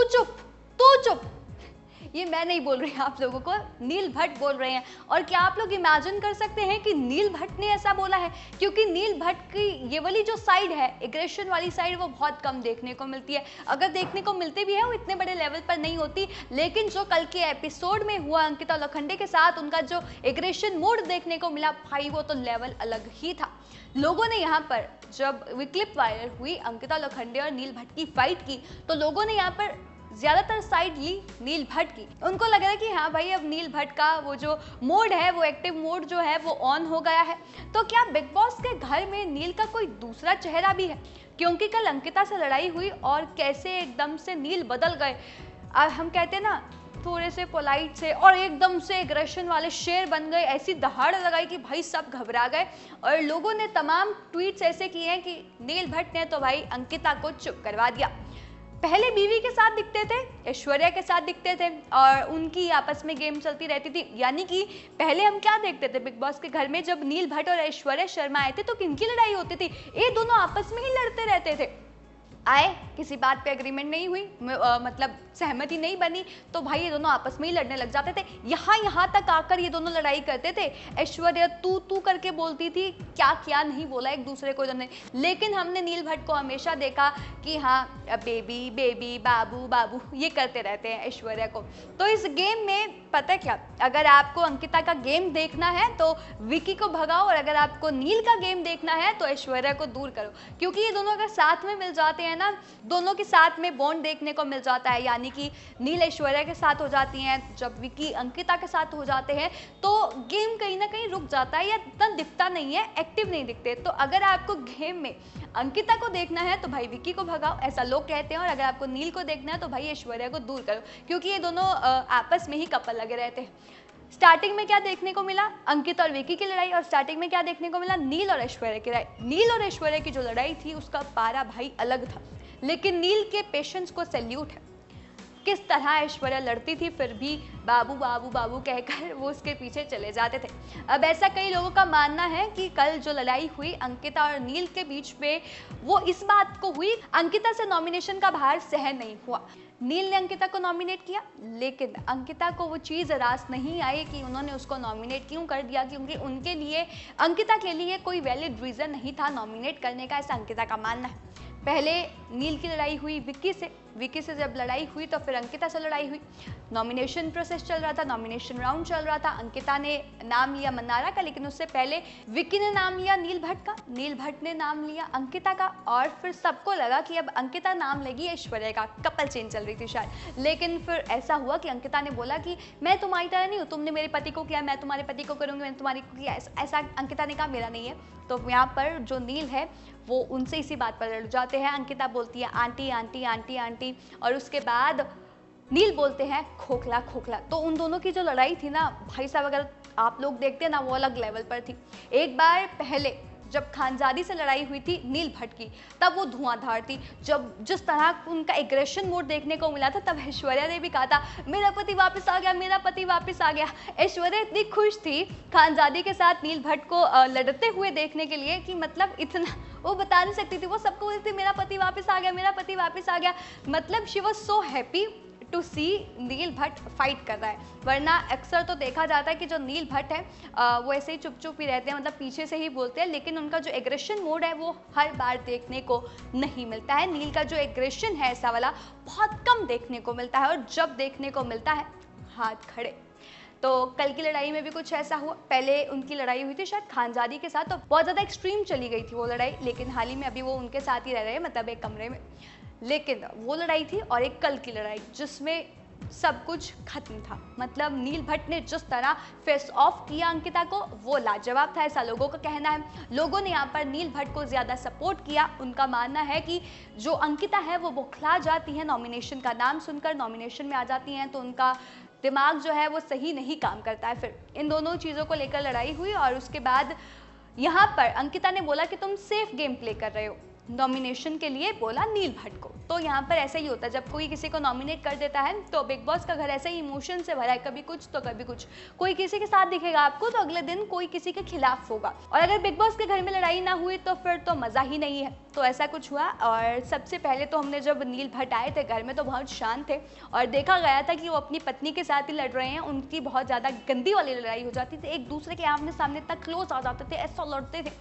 चुप, तू चुप। ये मैं नहीं बोल रही आप लोगों को, नील भट्ट बोल रहे हैं। और क्या आप लोग इमेजिन कर सकते हैं कि नील भट्ट ने ऐसा बोला है? क्योंकि नील भट्ट की ये वाली जो साइड है, एग्रेशन वाली साइड, वो बहुत कम देखने को मिलती है। अगर देखने को मिलती भी है वो इतने बड़े लेवल पर नहीं होती। लेकिन जो कल के एपिसोड में हुआ अंकिता लोखंडे के साथ, उनका जो एग्रेशन मोड देखने को मिला भाई, वो तो लेवल अलग ही था। लोगों ने यहाँ पर जब क्लिप वायरल हुई अंकिता लोखंडे और नील भट्ट की फाइट की, तो लोगों ने यहाँ पर ज्यादातर साइड ली नील भट्ट की। उनको लग रहा है कि हाँ भाई, अब नील भट्ट का वो जो मोड है, वो एक्टिव मोड जो है वो ऑन हो गया है। तो क्या बिग बॉस के घर में नील का कोई दूसरा चेहरा भी है? क्योंकि कल अंकिता से लड़ाई हुई और कैसे एकदम से नील बदल गए। अब हम कहते हैं ना, थोड़े से पोलाइट से और एकदम से एग्रेशन वाले शेर बन गए। ऐसी दहाड़ लगाई कि भाई सब घबरा गए। और लोगों ने तमाम ट्वीट्स ऐसे किए हैं कि नील भट्ट ने तो भाई अंकिता को चुप करवा दिया। पहले बीवी के साथ दिखते थे, ऐश्वर्या के साथ दिखते थे और उनकी आपस में गेम चलती रहती थी। यानी कि पहले हम क्या देखते थे बिग बॉस के घर में, जब नील भट्ट और ऐश्वर्या शर्मा आए थे तो किनकी लड़ाई होती थी? ये दोनों आपस में ही लड़ते रहते थे। आए, किसी बात पे एग्रीमेंट नहीं हुई, मतलब सहमति नहीं बनी, तो भाई ये दोनों आपस में ही लड़ने लग जाते थे। यहाँ तक आकर ये दोनों लड़ाई करते थे। ऐश्वर्या तू करके बोलती थी, क्या क्या नहीं बोला एक दूसरे को ने। लेकिन हमने नील भट्ट को हमेशा देखा कि हाँ, बेबी बेबी, बाबू बाबू, ये करते रहते हैं ऐश्वर्या को। तो इस गेम में पता है क्या, अगर आपको अंकिता का गेम देखना है तो विकी को भगाओ, और अगर आपको नील का गेम देखना है तो ऐश्वर्या को दूर करो। क्योंकि ये दोनों अगर साथ में मिल जाते हैं ना, दोनों के साथ में बॉन्ड देखने को मिल जाता है। यानी कि नील ऐश्वर्या के साथ हो जाती हैं, जब विकी अंकिता के साथ हो जाते हैं तो गेम कहीं ना कहीं रुक जाता है या इतना दिखता नहीं है, एक्टिव नहीं दिखते। तो अगर आपको गेम में अंकिता को देखना है तो भाई विकी को भगाओ, ऐसा लोग कहते हैं। और अगर आपको नील को देखना है तो भाई ऐश्वर्या को दूर करो, क्योंकि ये दोनों आपस में ही कपल लगे रहते हैं। स्टार्टिंग में क्या देखने को मिला? अंकिता और विकी की लड़ाई। और स्टार्टिंग में क्या देखने को मिला? नील और ऐश्वर्या की लड़ाई। नील और ऐश्वर्या की जो लड़ाई थी उसका पारा भाई अलग था। लेकिन नील के पेशेंस को सैल्यूट है। किस तरह ऐश्वर्या लड़ती थी, फिर भी बाबू बाबू बाबू कहकर वो उसके पीछे चले जाते थे। अब ऐसा कई लोगों का मानना है कि कल जो लड़ाई हुई अंकिता और नील के बीच में, वो इस बात को हुई, अंकिता से नॉमिनेशन का भार सहन नहीं हुआ। नील ने अंकिता को नॉमिनेट किया, लेकिन अंकिता को वो चीज़ रास नहीं आई कि उन्होंने उसको नॉमिनेट क्यों कर दिया, क्योंकि उनके लिए, अंकिता के लिए कोई वैलिड रीज़न नहीं था नॉमिनेट करने का, ऐसा अंकिता का मानना है। पहले नील की लड़ाई हुई विक्की से जब लड़ाई हुई तो फिर अंकिता से लड़ाई हुई। नॉमिनेशन प्रोसेस चल रहा था, नॉमिनेशन राउंड चल रहा था। अंकिता ने नाम लिया मन्नारा का, लेकिन उससे पहले विक्की ने नाम लिया नील भट्ट का, नील भट्ट ने नाम लिया अंकिता का। और फिर सबको लगा कि अब अंकिता नाम लेगी ऐश्वर्या का, कपल चेंज चल रही थी शायद। लेकिन फिर ऐसा हुआ कि अंकिता ने बोला कि मैं तुम्हारी तरह नहीं हूँ, तुमने मेरे पति को किया, मैं तुम्हारे पति को करूँगी, मैंने तुम्हारी को किया, ऐसा अंकिता ने कहा मेरा नहीं है। तो यहाँ पर जो नील है वो उनसे इसी बात पर लड़ जाते हैं। अंकिता बोलती है आंटी आंटी आंटी आंटी, और उसके बाद नील बोलते हैं खोखला खोखला। तो उन दोनों की जो लड़ाई थी ना भाई साहब, अगर आप लोग देखते हैं ना, वो अलग लेवल पर थी। एक बार पहले जब खानजादी से लड़ाई हुई थी नील भट्ट की, तब वो धुआंधार थी। जब जिस तरह उनका एग्रेशन मोड देखने को मिला था, तब ऐश्वर्या ने भी कहा था मेरा पति वापस आ गया, मेरा पति वापस आ गया। ऐश्वर्या इतनी खुश थी खानजादी के साथ नील भट्ट को लड़ते हुए देखने के लिए कि मतलब इतना वो बता नहीं सकती थी। वो सबको बोलती थी मेरा पति वापस आ गया, मेरा पति वापस आ गया। मतलब she was so happy to see Neel Bhatt fight कर रहा है। वरना अक्सर तो देखा जाता है कि जो नील भट्ट है वो ऐसे ही चुप चुप ही रहते हैं, मतलब पीछे से ही बोलते हैं। लेकिन उनका जो एग्रेशन मोड है वो हर बार देखने को नहीं मिलता है। नील का जो एग्रेशन है ऐसा वाला बहुत कम देखने को मिलता है, और जब देखने को मिलता है हाथ खड़े। तो कल की लड़ाई में भी कुछ ऐसा हुआ। पहले उनकी लड़ाई हुई थी शायद खानजादी के साथ, तो बहुत ज़्यादा एक्सट्रीम चली गई थी वो लड़ाई। लेकिन हाल ही में अभी वो उनके साथ ही रह रहे हैं, मतलब एक कमरे में। लेकिन वो लड़ाई थी और एक कल की लड़ाई जिसमें सब कुछ खत्म था। मतलब नील भट्ट ने जिस तरह फेस ऑफ किया अंकिता को, वो लाजवाब था, ऐसा लोगों का कहना है। लोगों ने यहाँ पर नील भट्ट को ज़्यादा सपोर्ट किया। उनका मानना है कि जो अंकिता है वो बौखला जाती है, नॉमिनेशन का नाम सुनकर नॉमिनेशन में आ जाती हैं, तो उनका दिमाग जो है वो सही नहीं काम करता है। फिर इन दोनों चीज़ों को लेकर लड़ाई हुई, और उसके बाद यहाँ पर अंकिता ने बोला कि तुम सेफ गेम प्ले कर रहे हो। नॉमिनेशन के लिए बोला नील भट्ट को। तो यहाँ पर ऐसा ही होता है, जब कोई किसी को नॉमिनेट कर देता है तो बिग बॉस का घर ऐसे ही इमोशन से भरा है, कभी कुछ तो कभी कुछ। कोई किसी के साथ दिखेगा आपको तो अगले दिन कोई किसी के खिलाफ होगा, और अगर बिग बॉस के घर में लड़ाई ना हुई तो फिर तो मज़ा ही नहीं है। तो ऐसा कुछ हुआ, और सबसे पहले तो हमने जब नील भट्ट आए थे घर में तो बहुत शांत थे, और देखा गया था कि वो अपनी पत्नी के साथ ही लड़ रहे हैं। उनकी बहुत ज़्यादा गंदी वाली लड़ाई हो जाती थी, एक दूसरे के आमने सामने तक क्लोज आ जाते थे, ऐसा लड़ते थे।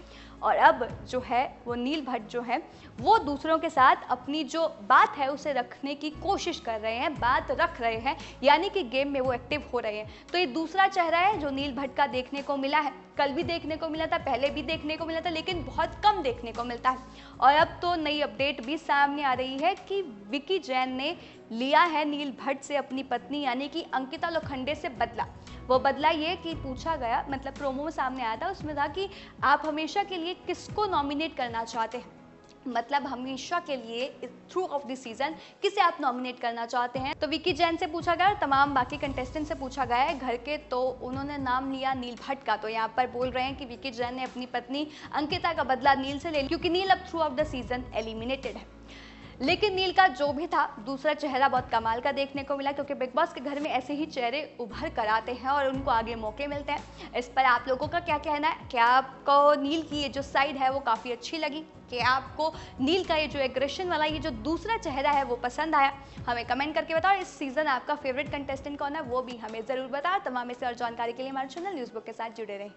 और अब जो है वो नील भट्ट जो है वो दूसरों के साथ अपनी जो बात है उसे रखने की कोशिश कर रहे हैं, बात रख रहे हैं, यानी कि गेम में वो एक्टिव हो रहे हैं। तो ये दूसरा चेहरा है जो नील भट्ट का देखने को मिला है। कल भी देखने को मिला था, पहले भी देखने को मिला था, लेकिन बहुत कम देखने को मिलता है। और अब तो नई अपडेट भी सामने आ रही है कि विकी जैन ने लिया है नील भट्ट से अपनी पत्नी यानी कि अंकिता लोखंडे से बदला। वो बदला ये कि पूछा गया, मतलब प्रोमो में सामने आया था, उसमें था कि आप हमेशा के लिए किसको नॉमिनेट करना चाहते हैं, मतलब हमेशा के लिए थ्रू ऑफ द सीजन किसे आप नॉमिनेट करना चाहते हैं। तो विकी जैन से पूछा गया, तमाम बाकी कंटेस्टेंट से पूछा गया है घर के, तो उन्होंने नाम लिया नील भट्ट का। तो यहाँ पर बोल रहे हैं कि विकी जैन ने अपनी पत्नी अंकिता का बदला नील से ले लिया, क्योंकि नील अब through of the season eliminated है। लेकिन नील का जो भी था दूसरा चेहरा बहुत कमाल का देखने को मिला, क्योंकि बिग बॉस के घर में ऐसे ही चेहरे उभर कर आते हैं और उनको आगे मौके मिलते हैं। इस पर आप लोगों का क्या कहना है? क्या आपको नील की ये जो साइड है वो काफ़ी अच्छी लगी? कि आपको नील का ये जो एग्रेशन वाला ये जो दूसरा चेहरा है वो पसंद आया? हमें कमेंट करके बताओ। इस सीज़न आपका फेवरेट कंटेस्टेंट कौन है वो भी हमें ज़रूर बताओ। तमाम ऐसे और जानकारी के लिए हमारे चैनल न्यूज़ बुक के साथ जुड़े रहें।